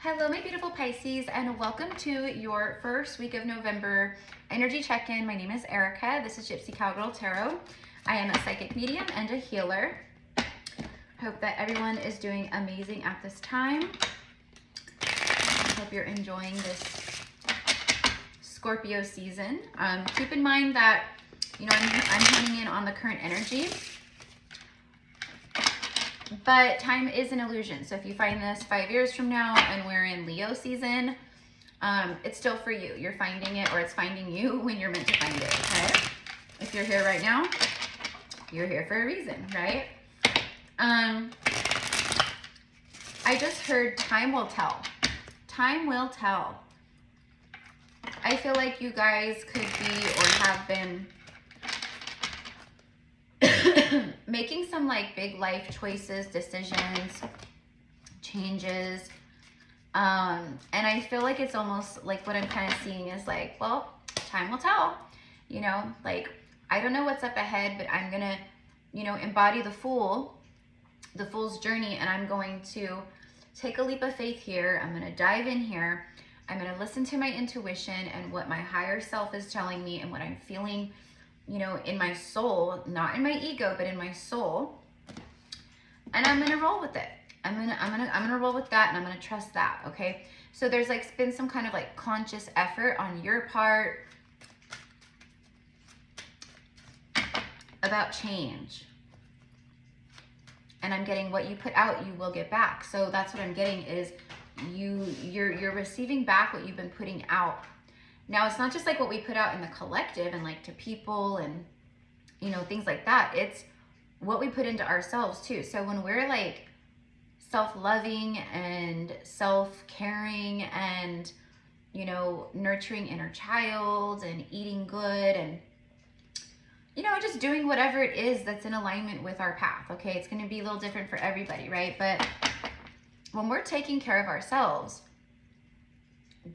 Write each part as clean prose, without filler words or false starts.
Hello, my beautiful Pisces, and welcome to your first week of November energy check-in. My name is Erica. This is GypsyCowgirlTarot. I am a psychic medium and a healer. I hope that everyone is doing amazing at this time. I hope you're enjoying this Scorpio season. Keep in mind that, you know, I'm honing in on the current energy. But time is an illusion. So if you find this 5 years from now and we're in Leo season, it's still for you. You're finding it, or it's finding you when you're meant to find it, okay? If you're here right now, you're here for a reason, right? I just heard time will tell. Time will tell. I feel like you guys could be or have been making some like big life choices, decisions, changes. And I feel like it's almost like what I'm kind of seeing is like, well, time will tell, you know, like, I don't know what's up ahead, but I'm going to, you know, embody the fool's journey. And I'm going to take a leap of faith here. I'm going to dive in here. I'm going to listen to my intuition and what my higher self is telling me and what I'm feeling, you know, in my soul, not in my ego, but in my soul. And I'm gonna roll with it. I'm gonna roll with that, and I'm gonna trust that. Okay. So there's like been some kind of like conscious effort on your part about change. And I'm getting what you put out, you will get back. So that's what I'm getting is you're receiving back what you've been putting out. Now, it's not just like what we put out in the collective and like to people and, you know, things like that. It's what we put into ourselves too. So when we're like self-loving and self-caring and, you know, nurturing inner child and eating good and, you know, just doing whatever it is that's in alignment with our path. Okay. It's going to be a little different for everybody, right? But when we're taking care of ourselves,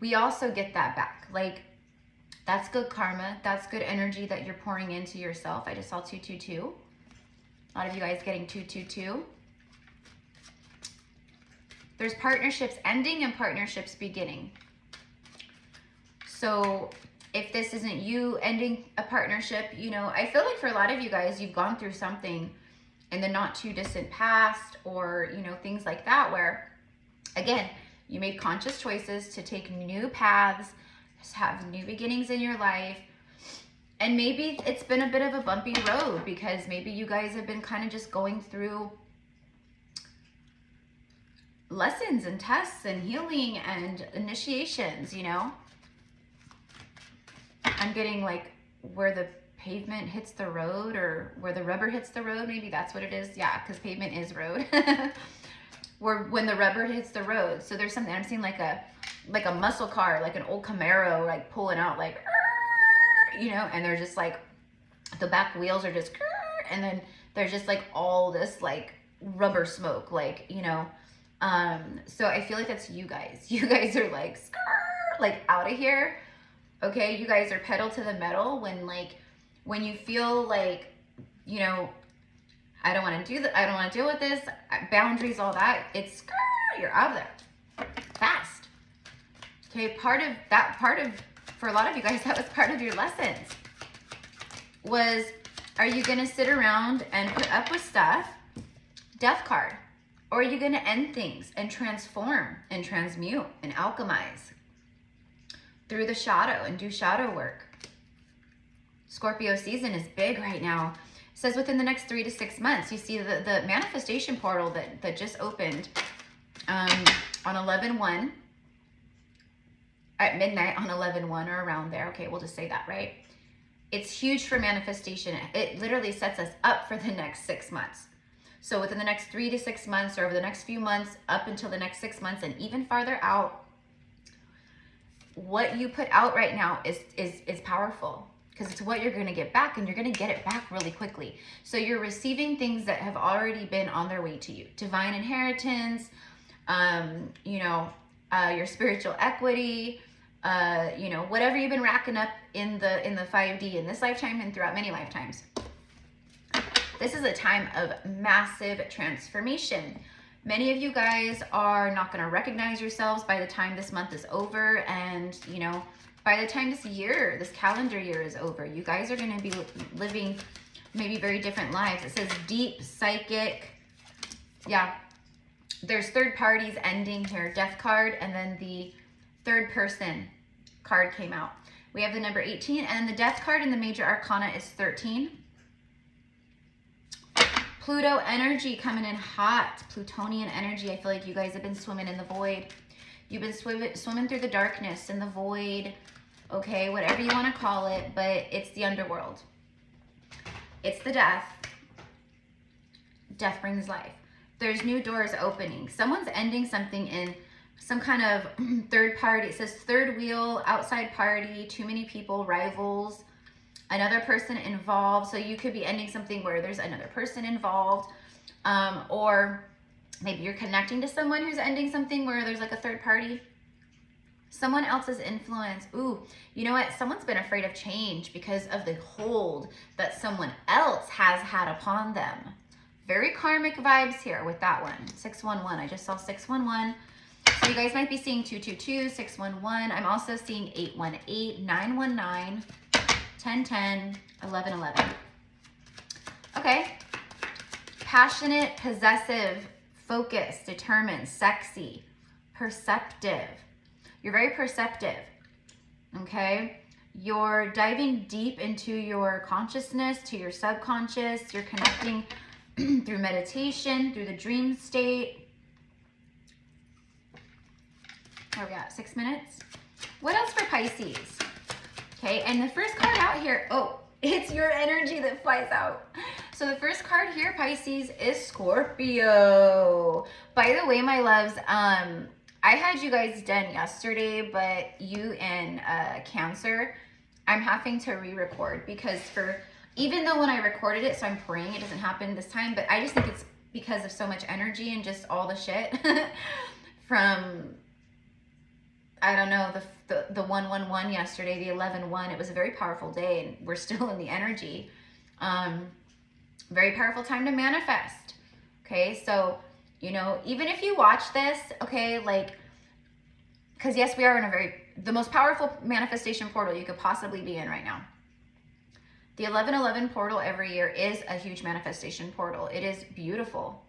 we also get that back. Like, that's good karma. That's good energy that you're pouring into yourself. I just saw 222. A lot of you guys getting 222. There's partnerships ending and partnerships beginning. So if this isn't you ending a partnership, you know, I feel like for a lot of you guys, you've gone through something in the not too distant past, or, you know, things like that, where, again, you made conscious choices to take new paths, have new beginnings in your life. And maybe it's been a bit of a bumpy road because maybe you guys have been kind of just going through lessons and tests and healing and initiations, you know. I'm getting like where the pavement hits the road, or where the rubber hits the road. Maybe that's what it is. Yeah, because pavement is road. Where when the rubber hits the road. So there's something I'm seeing like a muscle car, like an old Camaro, like pulling out, like, you know, and they're just like, the back wheels are just, and then there's just like all this like rubber smoke, like, you know. So I feel like that's you guys. You guys are like out of here. Okay, you guys are pedal to the metal when you feel like, you know, I don't want to do that. I don't want to deal with this. Boundaries, all that. It's you're out of there fast. Okay, for a lot of you guys, that was part of your lessons. Was, are you going to sit around and put up with stuff? Death card. Or are you going to end things and transform and transmute and alchemize through the shadow and do shadow work? Scorpio season is big right now. It says within the next 3 to 6 months. You see the manifestation portal that just opened on 11/1 at midnight on 11/1 or around there. Okay, we'll just say that, right? It's huge for manifestation. It literally sets us up for the next 6 months. So within the next 3 to 6 months, or over the next few months, up until the next 6 months, and even farther out, what you put out right now is powerful. Because it's what you're going to get back, and you're going to get it back really quickly. So you're receiving things that have already been on their way to you. Divine inheritance, you know, your spiritual equity, you know, whatever you've been racking up in the 5D in this lifetime and throughout many lifetimes. This is a time of massive transformation, Many of you guys are not going to recognize yourselves by the time this month is over. And, you know, by the time this calendar year is over, you guys are going to be living maybe very different lives. It says deep psychic. Yeah. There's third parties ending here. Death card. And then the third person card came out. We have the number 18. And the death card in the major arcana is 13. Pluto energy coming in hot. Plutonian energy. I feel like you guys have been swimming in the void. You've been swimming through the darkness and the void. Okay, whatever you want to call it, but it's the underworld. It's the death. Death brings life. There's new doors opening. Someone's ending something in some kind of third party. It says third wheel, outside party, too many people, rivals, another person involved. So you could be ending something where there's another person involved, or maybe you're connecting to someone who's ending something where there's like a third party. Someone else's influence. Ooh, you know what? Someone's been afraid of change because of the hold that someone else has had upon them. Very karmic vibes here with that one. 611. I just saw 611. So you guys might be seeing 222, 611. I'm also seeing 818, 919, 1010, 1111. Okay. Passionate, possessive, focused, determined, sexy, perceptive. You're very perceptive. Okay. You're diving deep into your consciousness, to your subconscious. You're connecting through meditation, through the dream state. Where are we at? 6 minutes. What else for Pisces? Okay, and the first card out here, oh, it's your energy that flies out. So the first card here, Pisces, is Scorpio. By the way, my loves, I had you guys done yesterday, but you and Cancer, I'm having to re-record because even though when I recorded it, so I'm praying it doesn't happen this time, but I just think it's because of so much energy and just all the shit from, I don't know, the 111 yesterday, the 11-1. It was a very powerful day and we're still in the energy. Very powerful time to manifest. Okay, so, you know, even if you watch this, okay, like, because yes, we are in the most powerful manifestation portal you could possibly be in right now. The 1111 portal every year is a huge manifestation portal. It is beautiful.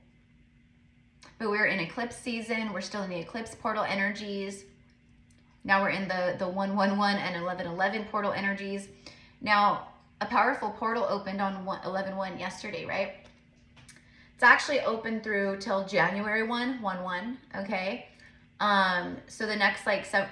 But we're in eclipse season. We're still in the eclipse portal energies. Now we're in the 111 and 1111 portal energies. Now, a powerful portal opened on 11/1 yesterday, right? It's actually open through till January 1/1, okay? So the next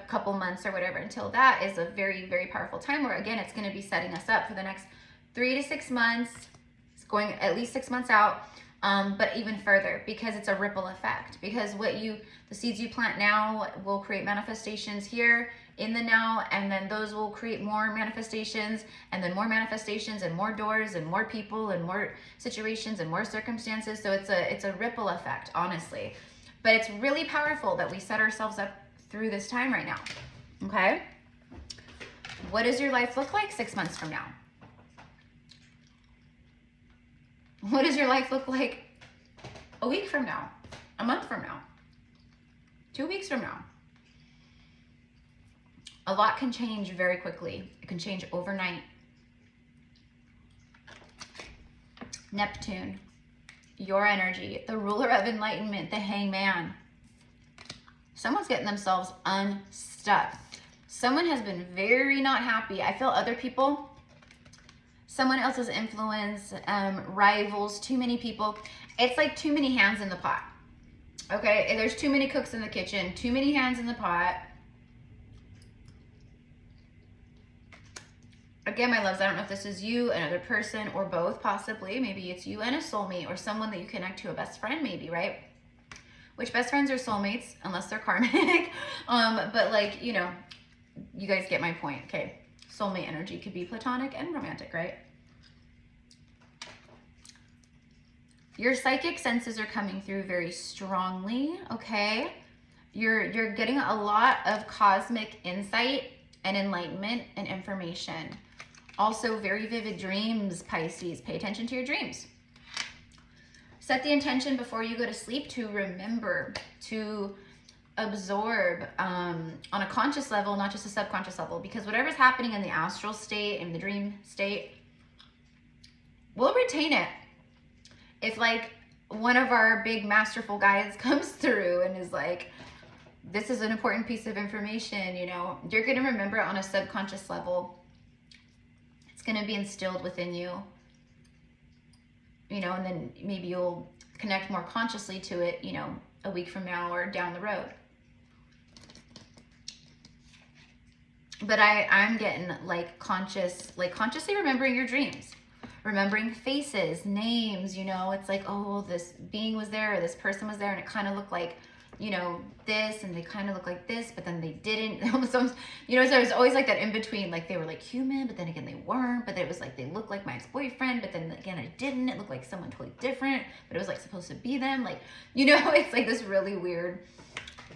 couple months or whatever until that is a very, very powerful time where, again, it's going to be setting us up for the next 3 to 6 months. It's going at least 6 months out, but even further because it's a ripple effect. Because the seeds you plant now will create manifestations here in the now, and then those will create more manifestations, and then more manifestations, and more doors, and more people, and more situations, and more circumstances. So it's a ripple effect, honestly. But it's really powerful that we set ourselves up through this time right now. Okay? What does your life look like 6 months from now? What does your life look like a week from now? A month from now? 2 weeks from now? A lot can change very quickly. It can change overnight. Neptune, your energy, the ruler of enlightenment, the hangman. Someone's getting themselves unstuck. Someone has been very not happy. I feel other people, someone else's influence, rivals, too many people. It's like too many hands in the pot. Okay, and there's too many cooks in the kitchen, too many hands in the pot. Again, my loves, I don't know if this is you, another person, or both, possibly. Maybe it's you and a soulmate, or someone that you connect to, a best friend, maybe, right? Which best friends are soulmates, unless they're karmic. But like, you know, you guys get my point, okay? Soulmate energy could be platonic and romantic, right? Your psychic senses are coming through very strongly, okay? You're getting a lot of cosmic insight and enlightenment and information. Also, very vivid dreams, Pisces. Pay attention to your dreams. Set the intention before you go to sleep to remember, to absorb on a conscious level, not just a subconscious level, because whatever's happening in the astral state, in the dream state, we'll retain it. If like one of our big masterful guides comes through and is like, this is an important piece of information, you know, you're going to remember it on a subconscious level. It's going to be instilled within you, you know, and then maybe you'll connect more consciously to it, you know, a week from now or down the road. But I'm getting like consciously remembering your dreams, remembering faces, names, you know, it's like, oh, this being was there, or this person was there, and it kind of looked like, you know, this, and they kind of look like this, but then they didn't. So, you know, so there's always like that in between, like they were like human, but then again they weren't, but then it was like they looked like my ex-boyfriend, but then again it didn't. It looked like someone totally different, but it was like supposed to be them. Like, you know, it's like this really weird.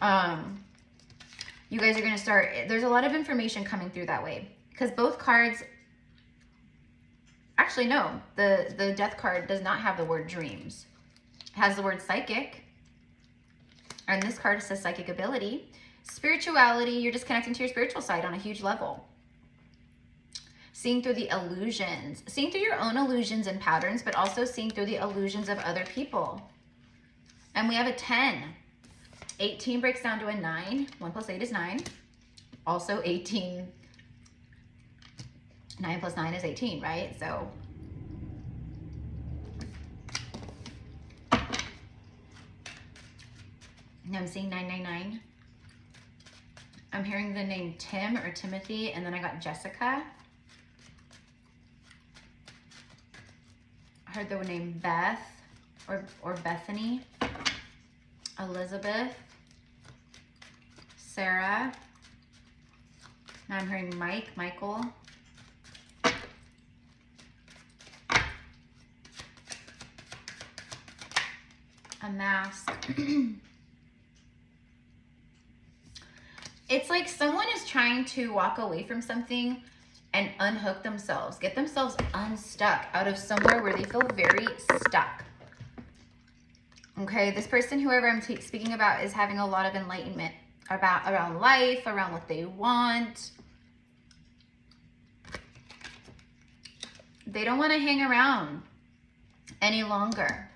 You guys are going to start, there's a lot of information coming through that way, because both cards, actually no, the death card does not have the word dreams. It has the word psychic. And this card says psychic ability. Spirituality, you're just connecting to your spiritual side on a huge level. Seeing through the illusions. Seeing through your own illusions and patterns, but also seeing through the illusions of other people. And we have a 10. 18 breaks down to a 9. 1 plus 8 is 9. Also 18. 9 plus 9 is 18, right? So now I'm seeing 999. I'm hearing the name Tim or Timothy, and then I got Jessica. I heard the name Beth or Bethany, Elizabeth, Sarah. Now I'm hearing Mike, Michael. A mask. It's like someone is trying to walk away from something and unhook themselves, get themselves unstuck out of somewhere where they feel very stuck. Okay, this person, whoever I'm speaking about, is having a lot of enlightenment around life, around what they want. They don't want to hang around any longer.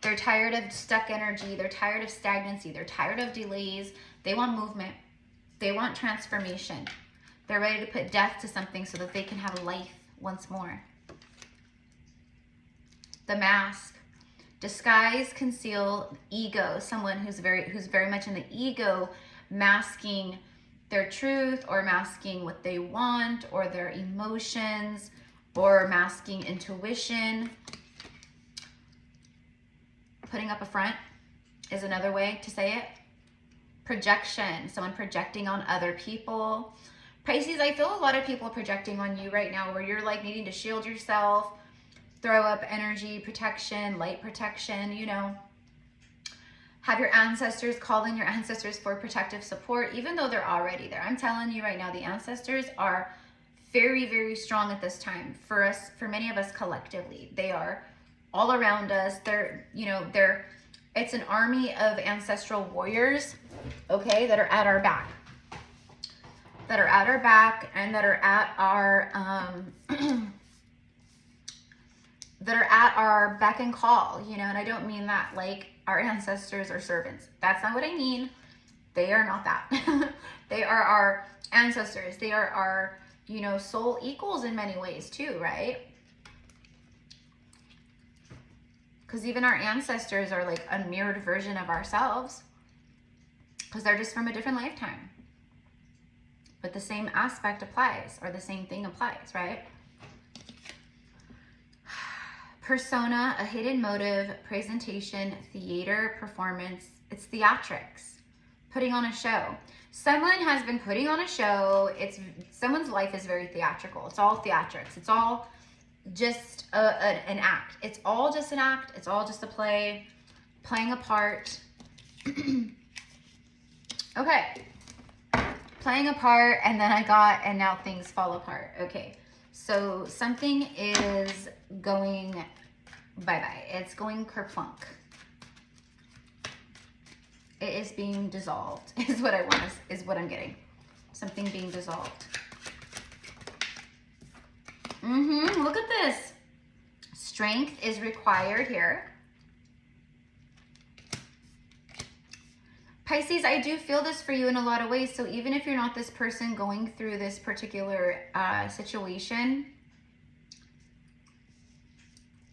They're tired of stuck energy. They're tired of stagnancy. They're tired of delays. They want movement. They want transformation. They're ready to put death to something so that they can have life once more. The mask. Disguise, conceal, ego. Someone who's very much in the ego, masking their truth or masking what they want or their emotions or masking intuition. Putting up a front is another way to say it. Projection, someone projecting on other people. Pisces, I feel a lot of people projecting on you right now where you're like needing to shield yourself, throw up energy protection, light protection, you know. Have your ancestors, call in your ancestors for protective support, even though they're already there. I'm telling you right now, the ancestors are very, very strong at this time for us, for many of us collectively. They are all around us. It's an army of ancestral warriors, okay, that are at our back. That are at our back and that are at our that are at our beck and call, you know, and I don't mean that like our ancestors are servants. That's not what I mean. They are not that. They are our ancestors. They are our, you know, soul equals in many ways too, right? Because even our ancestors are like a mirrored version of ourselves, because they're just from a different lifetime. But the same aspect applies, or the same thing applies, right? Persona, a hidden motive, presentation, theater, performance. It's theatrics, putting on a show. Someone has been putting on a show. Someone's life is very theatrical. It's all theatrics. It's all just an act. It's all just an act. It's all just a play, playing a part. Okay. Playing a part, and then and now things fall apart. Okay. So something is going bye-bye. It's going kerplunk. It is being dissolved, is what I'm getting. Something being dissolved. Look at this. Strength is required here. Pisces, I do feel this for you in a lot of ways. So even if you're not this person going through this particular situation,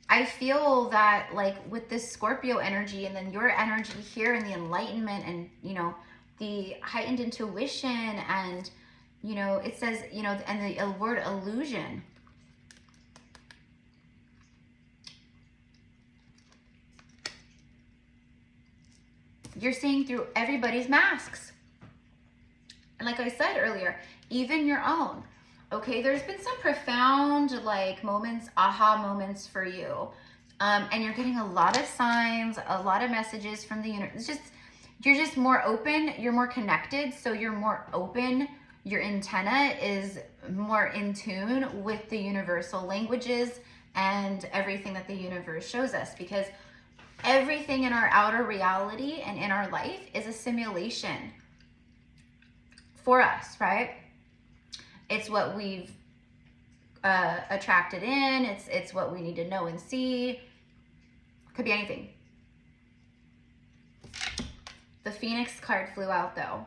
I feel that like with this Scorpio energy and then your energy here and the enlightenment and, you know, the heightened intuition and, you know, it says, you know, and the word illusion. You're seeing through everybody's masks. And like I said earlier, even your own. Okay, there's been some profound like moments, aha moments for you. And you're getting a lot of signs, a lot of messages from the universe. It's just, you're just more open, you're more connected, so you're more open. Your antenna is more in tune with the universal languages and everything that the universe shows us, because everything in our outer reality and in our life is a simulation for us, right? It's what we've attracted in. It's what we need to know and see. Could be anything. The Phoenix card flew out though.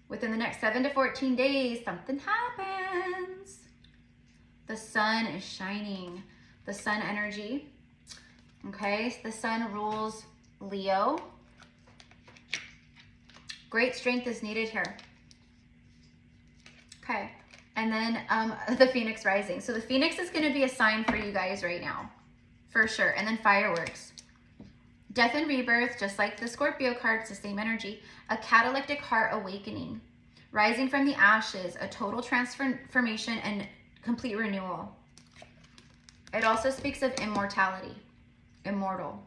Within the next 7 to 14 days, something happens. The sun is shining. The sun energy. Okay, so the sun rules Leo. Great strength is needed here. Okay, and then the Phoenix rising. So the Phoenix is going to be a sign for you guys right now, for sure. And then fireworks. Death and rebirth, just like the Scorpio cards, the same energy. A catalytic heart awakening. Rising from the ashes, a total transformation and complete renewal. It also speaks of immortality. Immortal.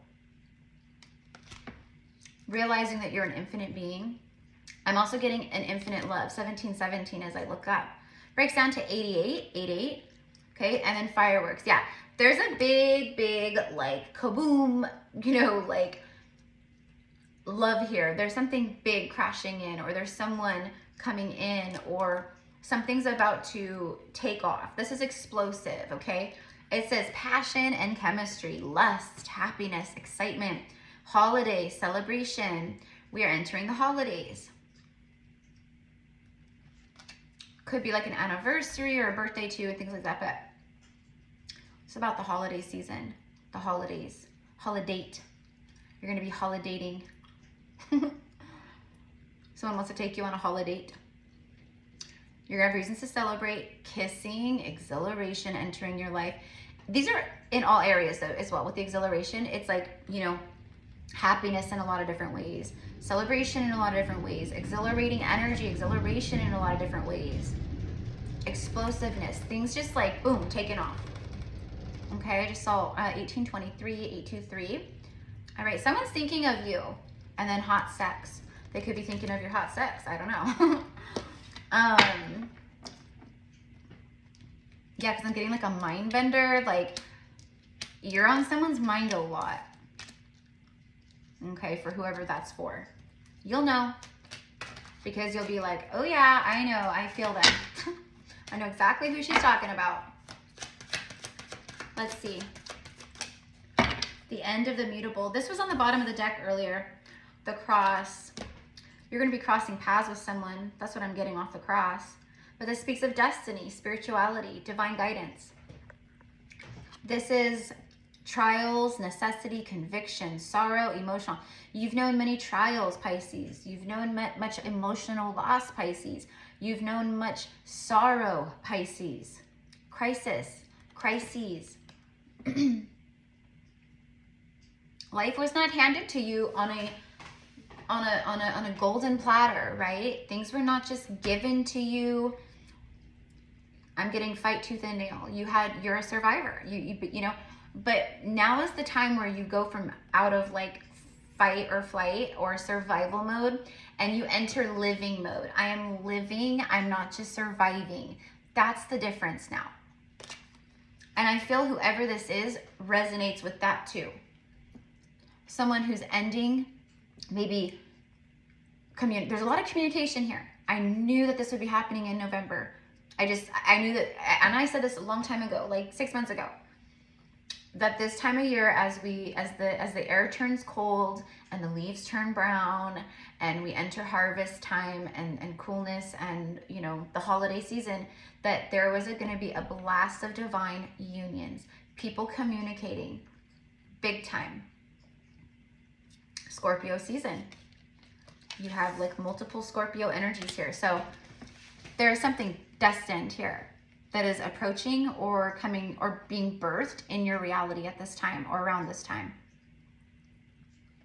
Realizing that you're an infinite being. I'm also getting an infinite love, 1717 as I look up. Breaks down to 88, 88. Okay, and then fireworks. Yeah, there's a big, like, kaboom, you know, like, love here. There's something big crashing in, or there's someone coming in, or something's about to take off. This is explosive, okay? It says passion and chemistry, lust, happiness, excitement, holiday, celebration. We are entering the holidays. Could be like an anniversary or a birthday too and things like that, but it's about the holiday season, the holidays, holidate. You're going to be holidating. Someone wants to take you on a holiday. You're going to have reasons to celebrate, kissing, exhilaration, entering your life. These are in all areas though as well. With the exhilaration, it's like, you know, happiness in a lot of different ways, celebration in a lot of different ways, exhilarating energy, exhilaration in a lot of different ways, explosiveness, things just like boom, taking off. Okay, I just saw 1823, 823. All right, someone's thinking of you. And then hot sex. They could be thinking of your hot sex. I don't know. Yeah, because I'm getting like a mind bender. Like, you're on someone's mind a lot. Okay, for whoever that's for. You'll know. Because you'll be like, oh yeah, I know, I feel them. I know exactly who she's talking about. Let's see. The end of the mutable. This was on the bottom of the deck earlier. The cross. You're going to be crossing paths with someone. That's what I'm getting off the cross. But this speaks of destiny, spirituality, divine guidance. This is trials, necessity, conviction, sorrow, emotional. You've known many trials, Pisces. You've known much emotional loss, Pisces. You've known much sorrow, Pisces. Crises. Life was not handed to you on a golden platter, right? Things were not just given to you. I'm getting fight tooth and nail. You're a survivor. You know, but now is the time where you go from out of like fight or flight or survival mode and you enter living mode. I am living. I'm not just surviving. That's the difference now. And I feel whoever this is resonates with that too. Someone who's ending, maybe, there's a lot of communication here. I knew that this would be happening in November. I knew that, and I said this a long time ago, like 6 months ago, that this time of year, as the air turns cold and the leaves turn brown and we enter harvest time and coolness and, you know, the holiday season, that there was going to be a blast of divine unions, people communicating big time. Scorpio season. You have like multiple Scorpio energies here. So there is something destined here that is approaching or coming or being birthed in your reality at this time or around this time.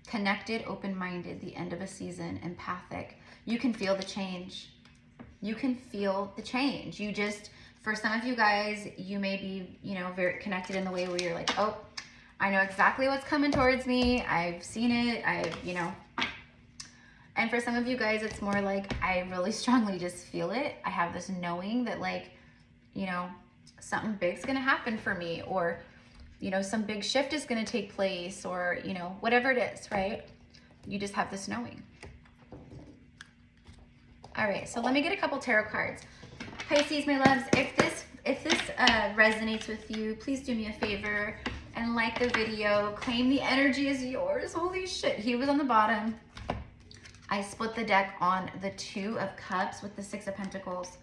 Connected, open-minded, the end of a season, empathic. You can feel the change. You can feel the change. You just, for some of you guys, you may be, you know, very connected in the way where you're like, oh, I know exactly what's coming towards me. I've seen it. You know. And for some of you guys, it's more like, I really strongly just feel it. I have this knowing that, like, you know, something big's going to happen for me, or, you know, some big shift is going to take place, or, you know, whatever it is, right? You just have this knowing. All right, so let me get a couple tarot cards. Pisces, my loves, if this resonates with you, please do me a favor and like the video. Claim the energy is yours. Holy shit, he was on the bottom. I split the deck on the 2 of Cups with the 6 of Pentacles.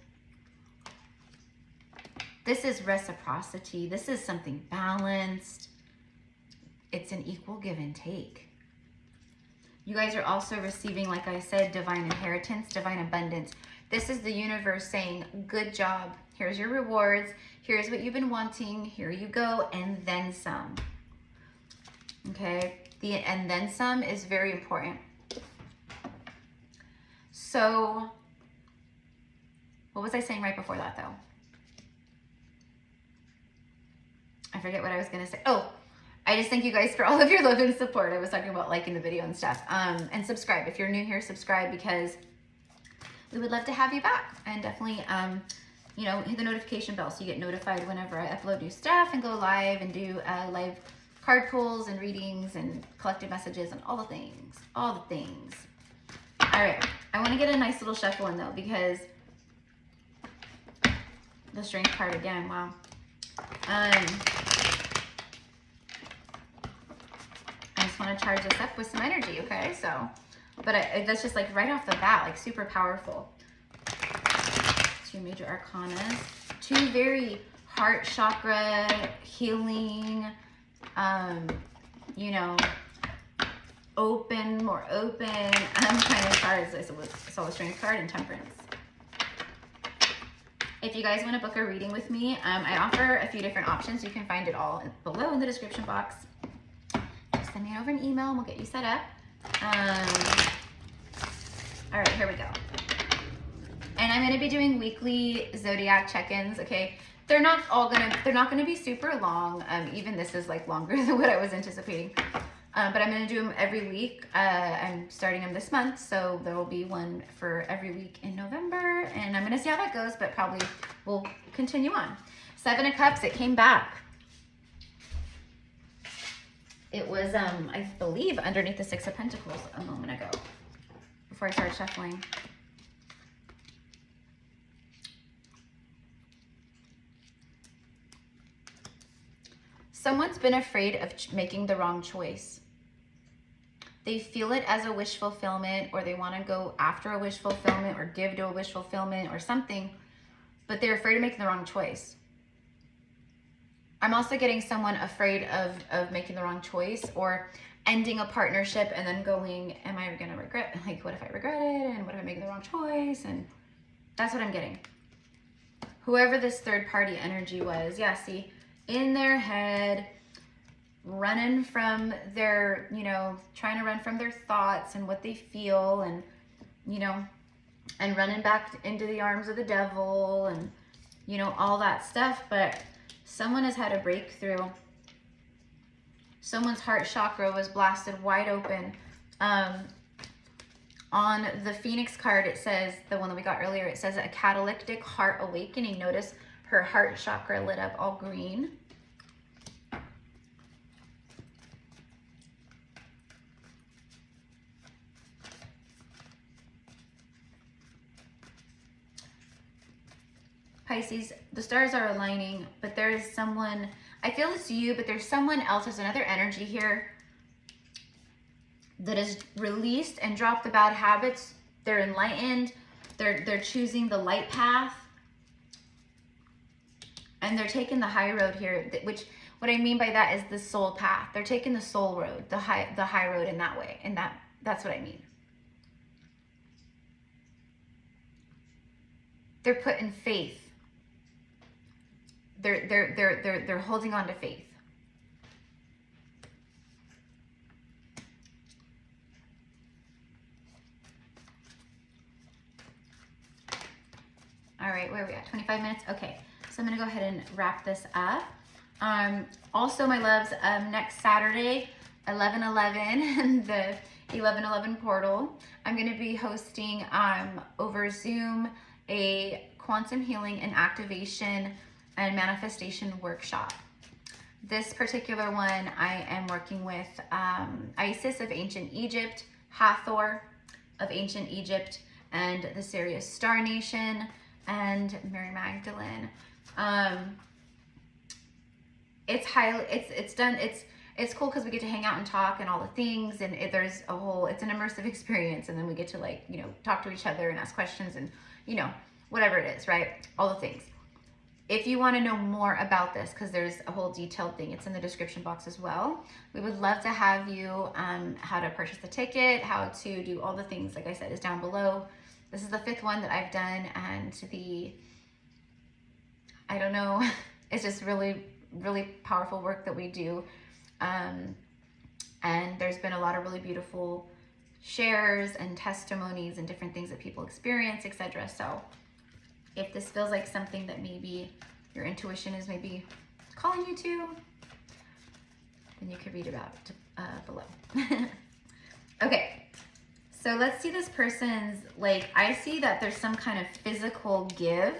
This is reciprocity. This is something balanced. It's an equal give and take. You guys are also receiving, like I said, divine inheritance, divine abundance. This is the universe saying, good job. Here's your rewards. Here's what you've been wanting. Here you go. And then some. Okay. The and then some is very important. So, what was I saying right before that though? I forget what I was going to say. Oh, I just thank you guys for all of your love and support. I was talking about liking the video and stuff. And subscribe. If you're new here, subscribe, because we would love to have you back. And definitely, you know, hit the notification bell so you get notified whenever I upload new stuff and go live and do live card pulls and readings and collective messages and all the things. All the things. All right. I want to get a nice little shuffle in though, because the Strength card again. Wow. I just want to charge this up with some energy, okay? So, but that's just like right off the bat, like super powerful. 2 major arcana, 2 very heart chakra healing, you know, open, more open kind of cards. I saw the Strength card and Temperance. If you guys want to book a reading with me, I offer a few different options. You can find it all below in the description box. Just send me over an email and we'll get you set up. All right, here we go. And I'm going to be doing weekly zodiac check-ins. Okay, they're not going to be super long. Even this is like longer than what I was anticipating. But I'm going to do them every week. I'm starting them this month, so there will be one for every week in November, and I'm going to see how that goes, but probably we'll continue on. 7 of Cups, it came back. It was, I believe, underneath the 6 of Pentacles a moment ago, before I started shuffling. Someone's been afraid of making the wrong choice. They feel it as a wish fulfillment, or they want to go after a wish fulfillment or give to a wish fulfillment or something, but they're afraid of making the wrong choice. I'm also getting someone afraid of making the wrong choice or ending a partnership and then going, am I going to regret? Like, what if I regret it? And what if I make the wrong choice? And that's what I'm getting. Whoever this third party energy was, yeah, see, in their head, running from their, you know, trying to run from their thoughts and what they feel, and, you know, and running back into the arms of the devil and, you know, all that stuff. But someone has had a breakthrough. Someone's heart chakra was blasted wide open. On the Phoenix card, it says, the one that we got earlier, it says a catalytic heart awakening. Notice her heart chakra lit up all green. Pisces, the stars are aligning, but there is someone, I feel it's you, but there's someone else, there's another energy here that is released and dropped the bad habits. They're enlightened. They're choosing the light path. And they're taking the high road here, which what I mean by that is the soul path. They're taking the soul road, the high road in that way. And that's what I mean. They're putting faith. They're holding on to faith. All right, where are we at? 25 minutes? Okay, so I'm gonna go ahead and wrap this up. Also, my loves, next Saturday, 11/11, the 11/11 portal, I'm gonna be hosting over Zoom a quantum healing and activation and manifestation workshop. This particular one, I am working with Isis of ancient Egypt, Hathor of ancient Egypt, and the Sirius Star Nation, and Mary Magdalene. It's cool because we get to hang out and talk and all the things, and it's an immersive experience, and then we get to, like, you know, talk to each other and ask questions and, you know, whatever it is, right? All the things. If you want to know more about this, because there's a whole detailed thing, it's in the description box as well. We would love to have you, how to purchase the ticket, how to do all the things, like I said, is down below. This is the 5th one that I've done, and I don't know, it's just really, really powerful work that we do. And there's been a lot of really beautiful shares and testimonies and different things that people experience, etc. So if this feels like something that maybe your intuition is maybe calling you to, then you could read about it below. Okay, so let's see this person's, like, I see that there's some kind of physical give,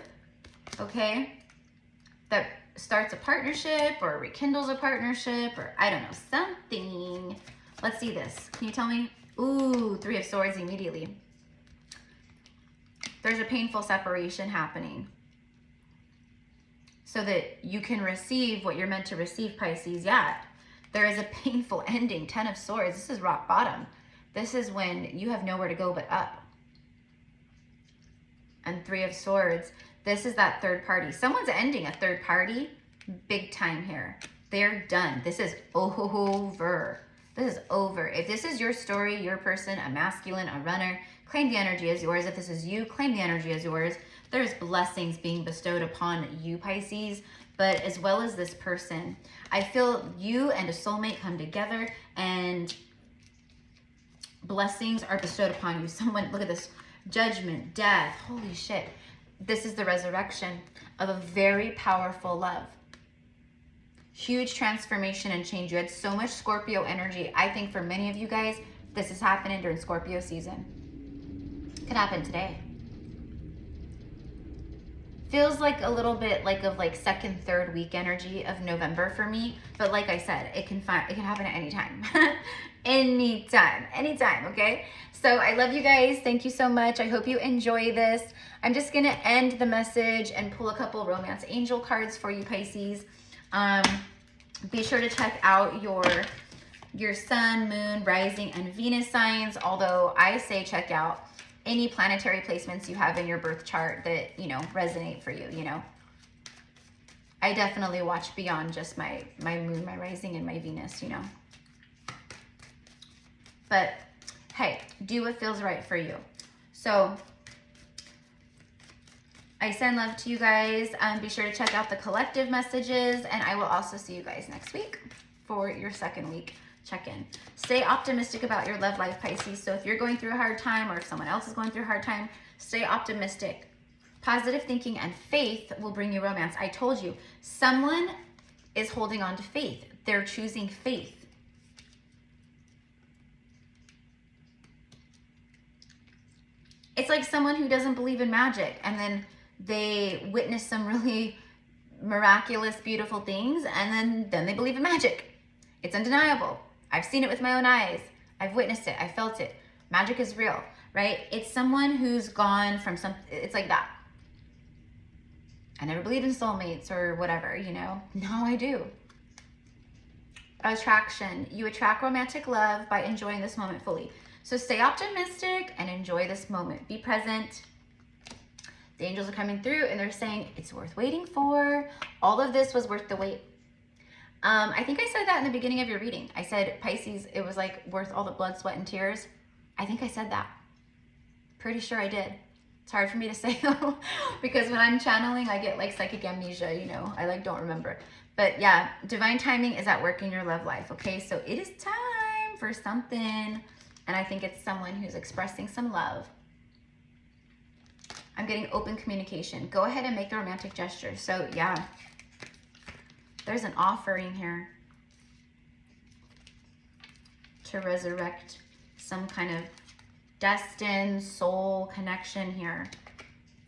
okay, that starts a partnership or rekindles a partnership, or I don't know, something. Let's see this. Can you tell me? Ooh, 3 of Swords immediately. There's a painful separation happening so that you can receive what you're meant to receive, Pisces. Yeah, there is a painful ending. 10 of Swords. This is rock bottom. This is when you have nowhere to go but up. And 3 of Swords. This is that third party. Someone's ending a third party big time here. They're done. This is over. This is over. If this is your story, your person, a masculine, a runner, claim the energy as yours. If this is you, claim the energy as yours. There's blessings being bestowed upon you, Pisces, but as well as this person. I feel you and a soulmate come together and blessings are bestowed upon you. Someone, look at this, judgment, death, holy shit. This is the resurrection of a very powerful love. Huge transformation and change. You had so much Scorpio energy. I think for many of you guys, this is happening during Scorpio season. Could happen today. Feels like a little bit like 2nd, 3rd week energy of November for me. But like I said, it can happen at any time. Anytime, okay? So I love you guys. Thank you so much. I hope you enjoy this. I'm just gonna end the message and pull a couple romance angel cards for you, Pisces. Be sure to check out your sun, moon, rising, and Venus signs. Although I say check out any planetary placements you have in your birth chart that, you know, resonate for you, you know. I definitely watch beyond just my moon, my rising, and my Venus, you know. But hey, do what feels right for you. So I send love to you guys. Be sure to check out the collective messages, and I will also see you guys next week for your 2nd week check-in. Stay optimistic about your love life, Pisces. So if you're going through a hard time, or if someone else is going through a hard time, stay optimistic. Positive thinking and faith will bring you romance. I told you, someone is holding on to faith. They're choosing faith. It's like someone who doesn't believe in magic, and then they witness some really miraculous, beautiful things, and then they believe in magic. It's undeniable. I've seen it with my own eyes. I've witnessed it. I felt it. Magic is real, right? It's someone who's gone from it's like that. I never believed in soulmates or whatever, you know. Now I do. Attraction. You attract romantic love by enjoying this moment fully. So stay optimistic and enjoy this moment. Be present. The angels are coming through and they're saying it's worth waiting for. All of this was worth the wait. I think I said that in the beginning of your reading. I said Pisces, it was like worth all the blood, sweat, and tears. I think I said that. Pretty sure I did. It's hard for me to say though, because when I'm channeling, I get like psychic amnesia, you know, I like don't remember. But yeah, divine timing is at work in your love life, okay? So it is time for something, and I think it's someone who's expressing some love. I'm getting open communication. Go ahead and make the romantic gesture. So yeah, there's an offering here to resurrect some kind of destined soul connection here.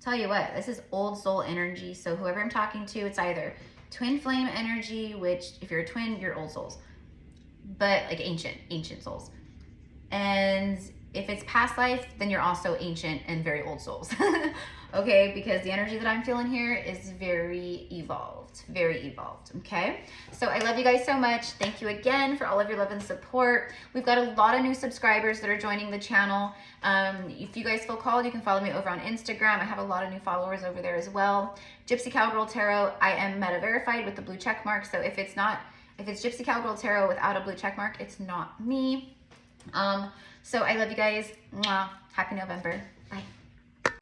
Tell you what, this is old soul energy. So whoever I'm talking to, it's either twin flame energy, which if you're a twin, you're old souls, but like ancient souls. And if it's past life, then you're also ancient and very old souls. Okay, because the energy that I'm feeling here is very evolved, okay? So I love you guys so much. Thank you again for all of your love and support. We've got a lot of new subscribers that are joining the channel. If you guys feel called, you can follow me over on Instagram. I have a lot of new followers over there as well. Gypsy Cowgirl Tarot, I am meta verified with the blue check mark. So if it's Gypsy Cowgirl Tarot without a blue check mark, it's not me. So I love you guys. Mwah. Happy November. Bye.